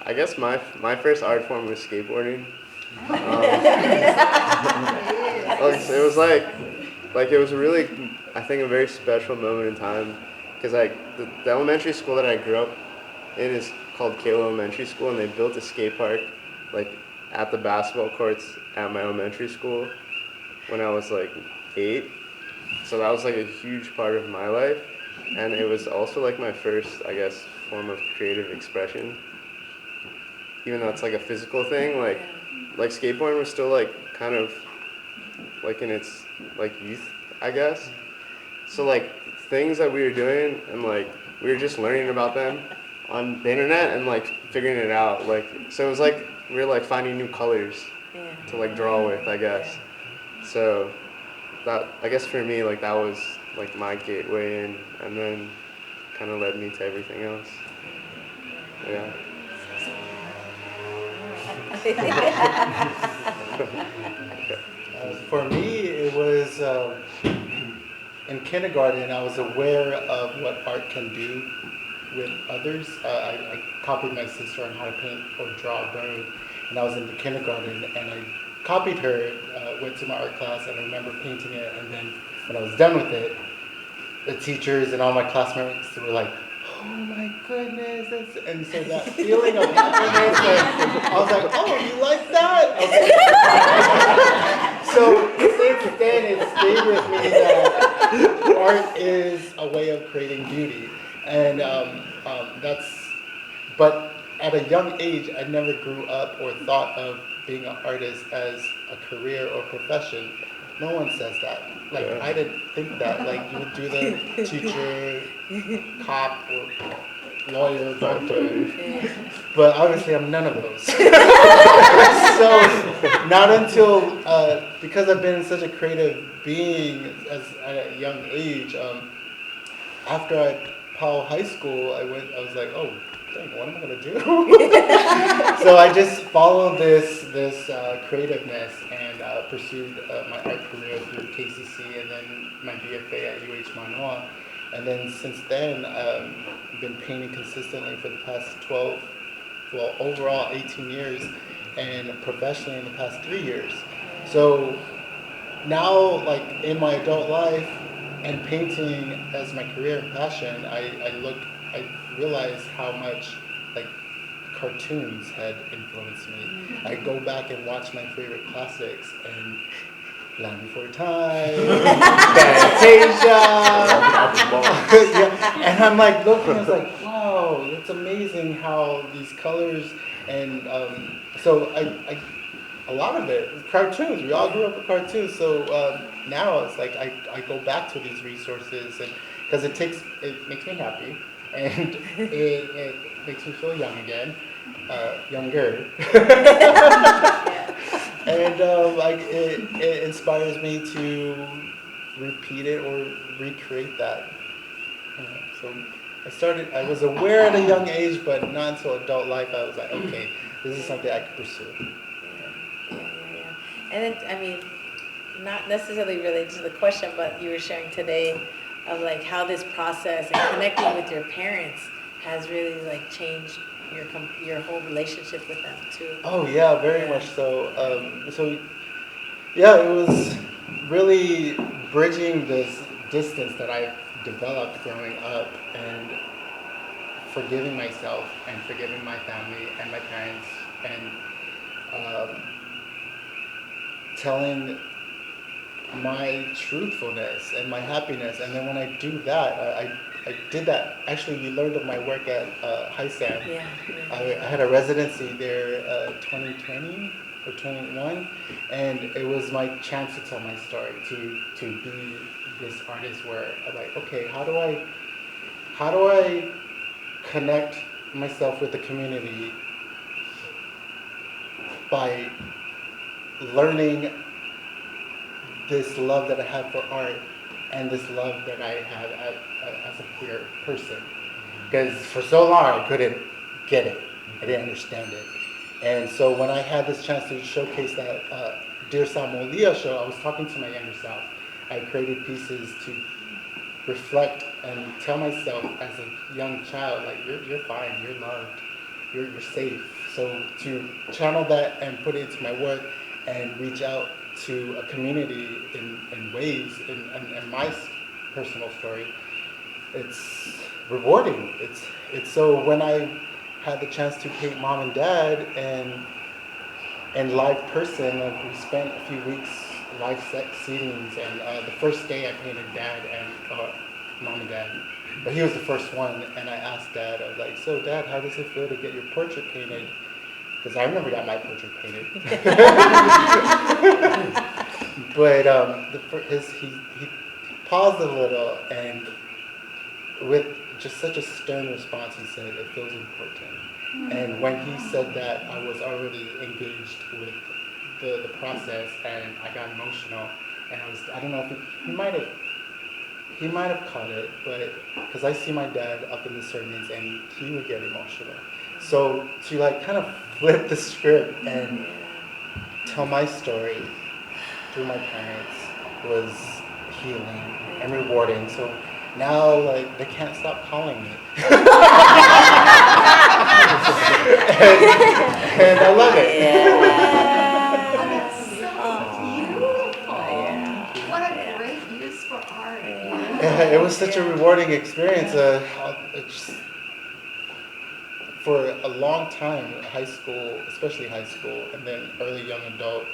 I guess my first art form was skateboarding. So it was like it was really, I think, a very special moment in time, because the elementary school that I grew up in is called Kale Elementary School, and they built a skate park at the basketball courts at my elementary school when I was 8. So that was a huge part of my life, and it was also my first, I guess, form of creative expression. Even though it's a physical thing, skateboarding was still kind of in its youth, I guess. So things that we were doing, and we were just learning about them on the internet and figuring it out. So it was we were finding new colors to draw with, I guess. So that, I guess for me, that was my gateway in, and then kind of led me to everything else. Yeah. For me, it was in kindergarten. I was aware of what art can do with others. I copied my sister on how to paint or draw a bird, and I was in the kindergarten, and I copied her, went to my art class, and I remember painting it, and then when I was done with it, the teachers and all my classmates were like, oh my goodness, and so that feeling of happiness, I was like, oh, you like that? So since then, it stayed with me that art is a way of creating beauty, and but at a young age, I never grew up or thought of being an artist as a career or profession. No one says that. Like, Yeah. I didn't think that. Like, you would do the teacher, cop, or lawyer, doctor. But obviously, I'm none of those. So, not until, because I've been in such a creative being at a young age, after I Powell High School, I was like, oh, dang, what am I gonna do? So I just followed this creativeness and pursued my art career through KCC and then my BFA at UH Manoa. And then since then, I've been painting consistently for the past overall 18 years, and professionally in the past 3 years. So now, like in my adult life and painting as my career and passion, I realized how much like cartoons had influenced me. I go back and watch my favorite classics and Land Before Time, Fantasia. Yeah. And I'm like looking, I was like, wow, it's amazing how these colors and so I a lot of it, cartoons. We all grew up with cartoons, so now it's like I go back to these resources, and because it makes me happy, and it makes me feel young again, younger, and like it inspires me to repeat it or recreate that. So I was aware at a young age, but not until adult life I was like, okay, this is something I could pursue. And then, I mean, not necessarily related to the question, but you were sharing today of like how this process and connecting with your parents has really like changed your whole relationship with them too. Oh yeah, very much so. So yeah, it was really bridging this distance that I developed growing up and forgiving myself and forgiving my family and my parents and telling my truthfulness and my happiness. And then when I do that, I did that. Actually, you learned of my work at HiSam. Yeah. I had a residency there 2020 or 21, and it was my chance to tell my story, to be this artist where I'm like, okay, how do I connect myself with the community by learning this love that I have for art and this love that I have as a queer person. Because for so long I couldn't get it. I didn't understand it. And so when I had this chance to showcase that Dear Saumolia show, I was talking to my younger self. I created pieces to reflect and tell myself as a young child, like, you're fine, you're loved, you're safe. So to channel that and put it into my work and reach out to a community in ways, in my personal story, it's rewarding. It's so when I had the chance to paint Mom and Dad and live person, like we spent a few weeks live seatings, and the first day I painted Dad and Mom and Dad. But he was the first one, and I asked Dad, I was like, so Dad, how does it feel to get your portrait painted? Because I never got my portrait painted. But he paused a little, and with just such a stern response, he said, it feels important. And when he said that, I was already engaged with the process, and I got emotional. And I don't know if he might have caught it, but because I see my dad up in the sermons, and he would get emotional. So to like kind of flip the script and tell my story through my parents was healing and rewarding. So now, like, they can't stop calling me. and I love it. That's so beautiful. What a great use for art. It was such a rewarding experience. For a long time, high school, especially high school, and then early young adult,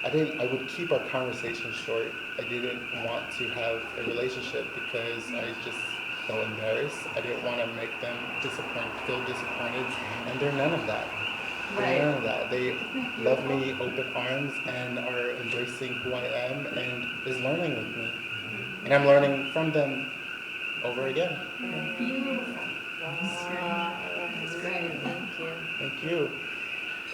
I would keep our conversations short. I didn't want to have a relationship because I just felt embarrassed. I didn't want to make them feel disappointed, and they're none of that. They learn that. They love me open arms and are embracing who I am and is learning with me. And I'm learning from them over again. Beautiful. Wow. That's great. Thank you. Thank you.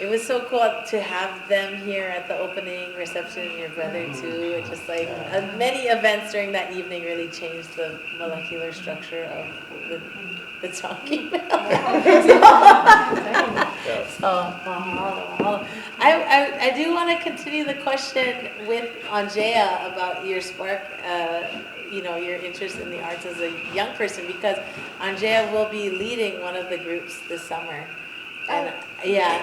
It was so cool to have them here at the opening reception, your brother too. It just like many events during that evening really changed the molecular structure of the donkey mill. Mahalo. I do want to continue the question with Angaea about your spark, your interest in the arts as a young person, because Angaea will be leading one of the groups this summer. And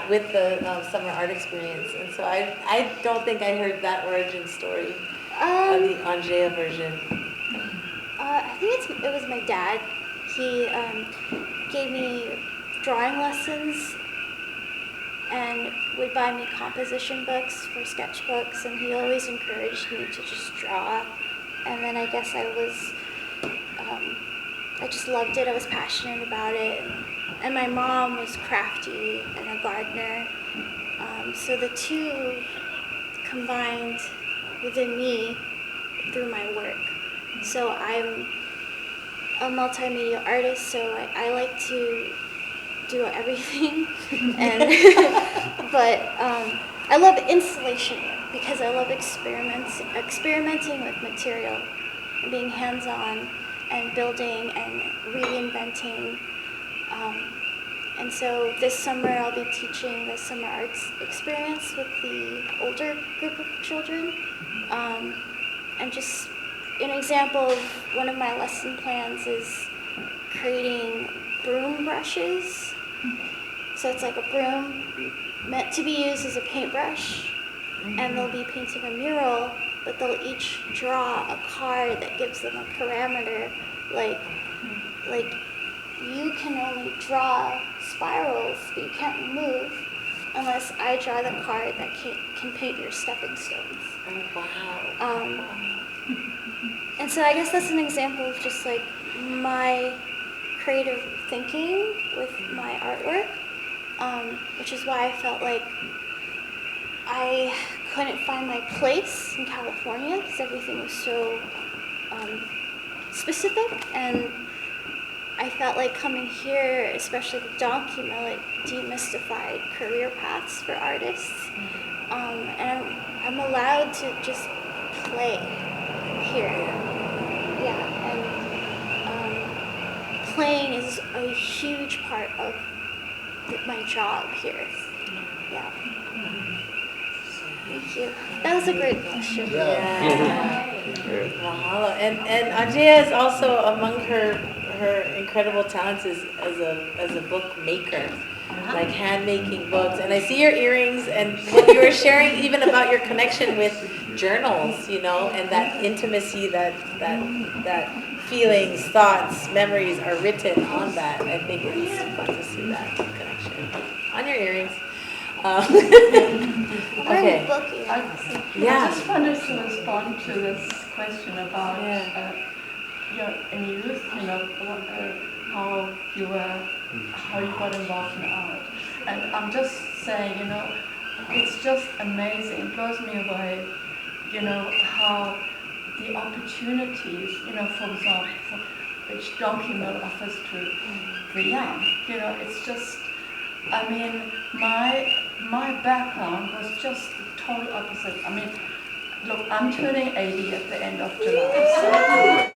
with the summer art experience. And so I don't think I heard that origin story of the Angaea version. I think it was my dad. He gave me drawing lessons and would buy me composition books for sketchbooks, and he always encouraged me to just draw. And then I guess I just loved it. I was passionate about it. And my mom was crafty and a gardener. So the two combined within me through my work. So I'm a multimedia artist, so I like to do everything. But I love installation work because I love experimenting with material and being hands-on and building and reinventing. And so this summer I'll be teaching the summer arts experience with the older group of children. And just an example of one of my lesson plans is creating broom brushes. So it's like a broom meant to be used as a paintbrush, and they'll be painting a mural, but they'll each draw a card that gives them a parameter, like you can only draw spirals, but you can't move unless I draw the card that can paint your stepping stones. Oh, wow. And so I guess that's an example of just like my creative thinking with my artwork, which is why I felt like I couldn't find my place in California because everything was so specific, and I felt like coming here, especially the donkey mill, it demystified career paths for artists. And I'm allowed to just play here. Yeah, and playing is a huge part of my job here. Yeah. Thank you. That was a great question. Yeah. Mahalo. And Angaea is also among her incredible talents is as a book maker, like hand making books. And I see your earrings and what you were sharing even about your connection with journals, and that intimacy that feelings, thoughts, memories are written on that. I think it's fun to see that connection on your earrings. Okay. I just wanted to respond to this question about in youth, how you got involved in art. And I'm just saying, it's just amazing. It blows me away, how the opportunities, for example, which Donkey Mill offers to the young. It's just, my background was just the total opposite. Look, I'm turning 80 at the end of July.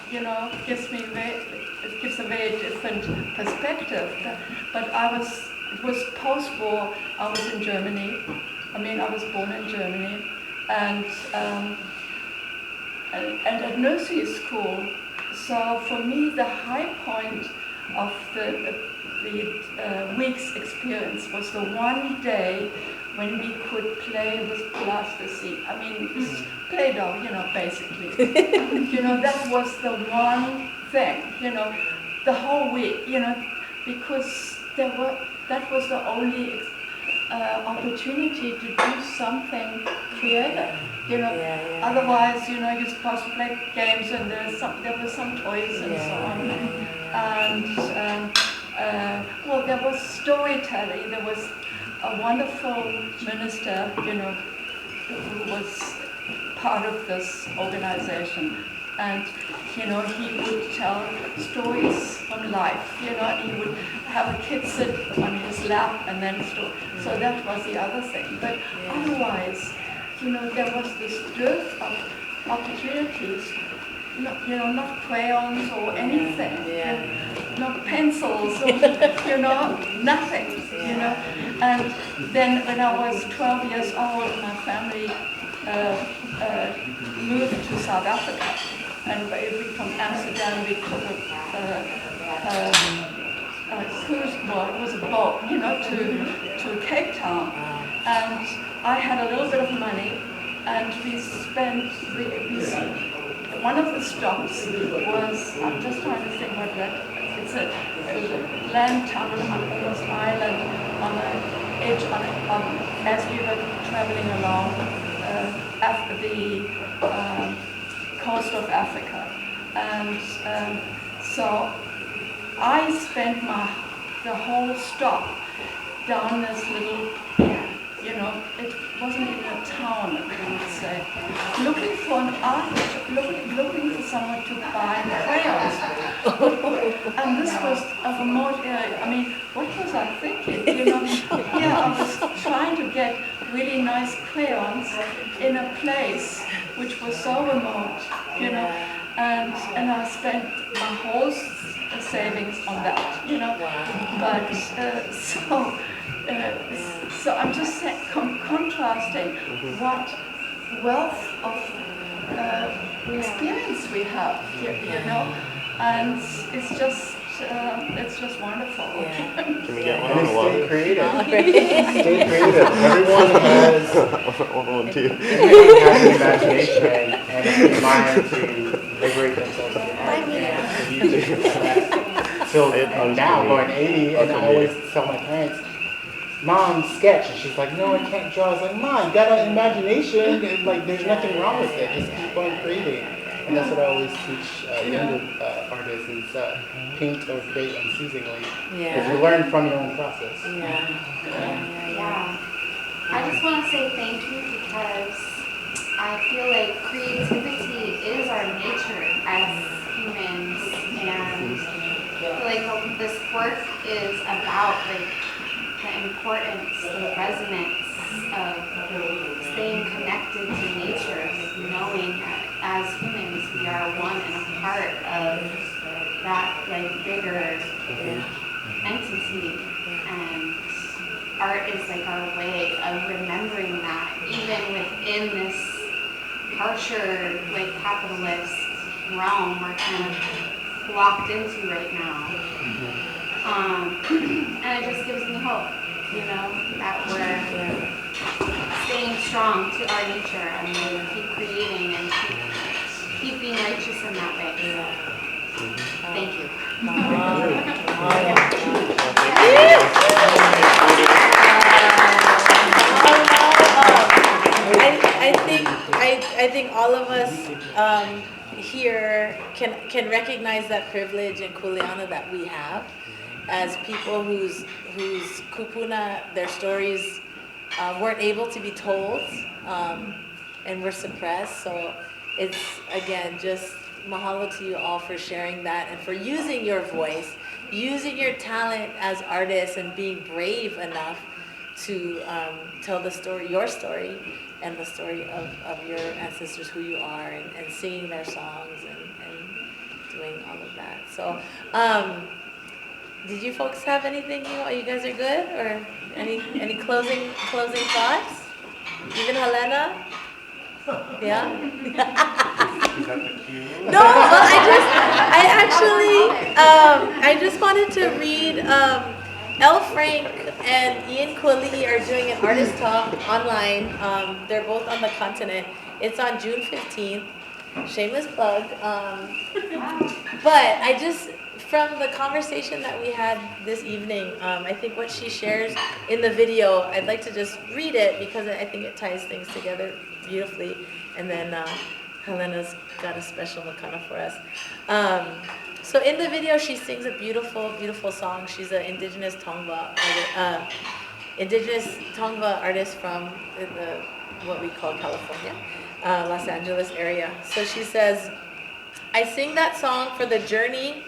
It gives a very different perspective. But it was post-war. I was in Germany. I was born in Germany, and at nursery school. So for me, the high point of the week's experience was the one day when we could play with plasticine. Just Play-Doh, basically. That was the one thing, the whole week, because that was the only opportunity to do something creative. Otherwise, you're supposed to play games and there were some toys and so on. And well, there was storytelling. There was a wonderful minister, who was part of this organization. And, he would tell stories from life, and he would have a kid sit on his lap and then so that was the other thing. But otherwise, there was this dearth of opportunities, not crayons or anything, not pencils, or, nothing, And then when I was 12 years old, my family moved to South Africa. And from Amsterdam, we took a cruise, well, it was a boat, to Cape Town. And I had a little bit of money, and one of the stops was, I'm just trying to think what that, it was a land tunnel on almost island on the edge, as we were traveling along after the coast of Africa. And so I spent the whole stop down this little, it wasn't even a town, I would say, looking for an artist, looking for someone to buy crayons. And this was of a more, what was I thinking? I was trying to get really nice crayons in a place which was so remote, and I spent my whole savings on that, But so I'm just contrasting what wealth of experience we have here, and it's just wonderful. Can we get one on the water? Stay creative. Stay creative. Everyone has an imagination and a mind to liberate themselves in art. And so now going 80, and I always tell my parents, Mom, sketch. And she's like, no, I can't draw. I was like, Mom, you got an imagination, and there's nothing wrong with it. Just keep on creating. And that's what I always teach younger artists is paint or create unceasingly. Because you learn from your own process. Yeah. I just want to say thank you because I feel like creativity is our nature as humans, and I feel like this work is about the importance, the resonance of staying connected to nature, knowing that as humans we are one and a part of that bigger entity, and art is our way of remembering that even within this harsher capitalist realm we're kind of locked into right now. And it just gives me hope, that we're staying strong to our nature and keep creating and keep being righteous in that way. Thank you. I think all of us here can recognize that privilege and kuleana that we have as people whose kupuna, their stories weren't able to be told and were suppressed. So it's, again, just mahalo to you all for sharing that and for using your voice, using your talent as artists and being brave enough to tell the story, your story, and the story of your ancestors, who you are, and singing their songs and doing all of that. So, did you folks have anything? You guys are good, or any closing thoughts? Even Helena? Yeah. Is that the cue? No, well, I just wanted to read. Elle Frank and Ian Kweli are doing an artist talk online. They're both on the continent. It's on June 15th. Shameless plug. But I just, from the conversation that we had this evening, I think what she shares in the video, I'd like to just read it because I think it ties things together beautifully. And then Helena's got a special makana for us. So in the video, she sings a beautiful, beautiful song. She's an indigenous Tongva artist from what we call California, Los Angeles area. So she says, I sing that song for the journey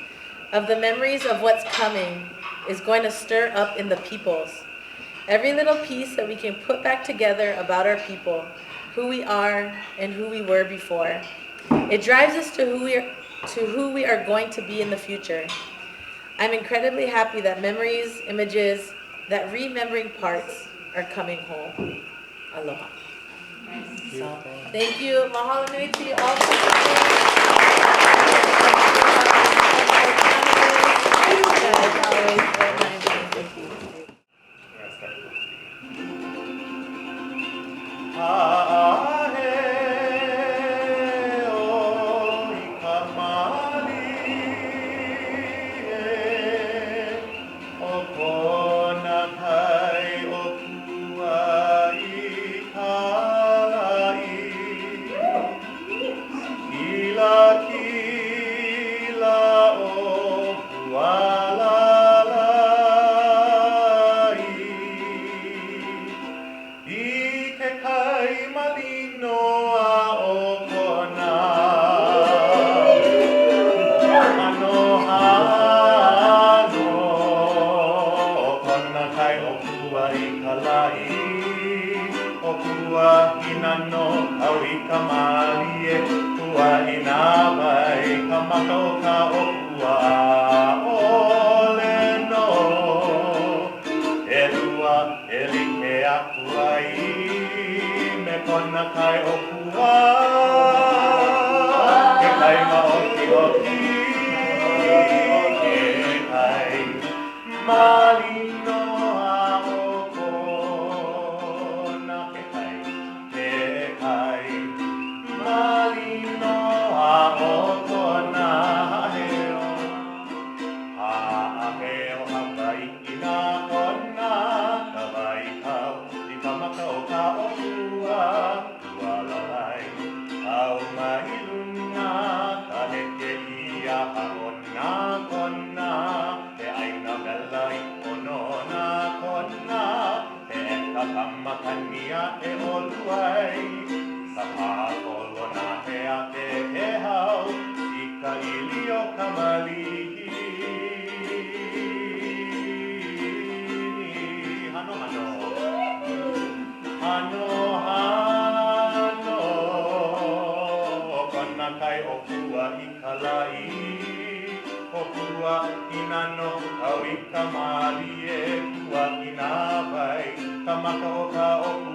of the memories of what's coming is going to stir up in the peoples. Every little piece that we can put back together about our people, who we are and who we were before. It drives us to who we are going to be in the future. I'm incredibly happy that memories, images, that remembering parts are coming home. Aloha. So, thank you. Mahalo nui to you all for coming. Thank you. Kamaka o ka o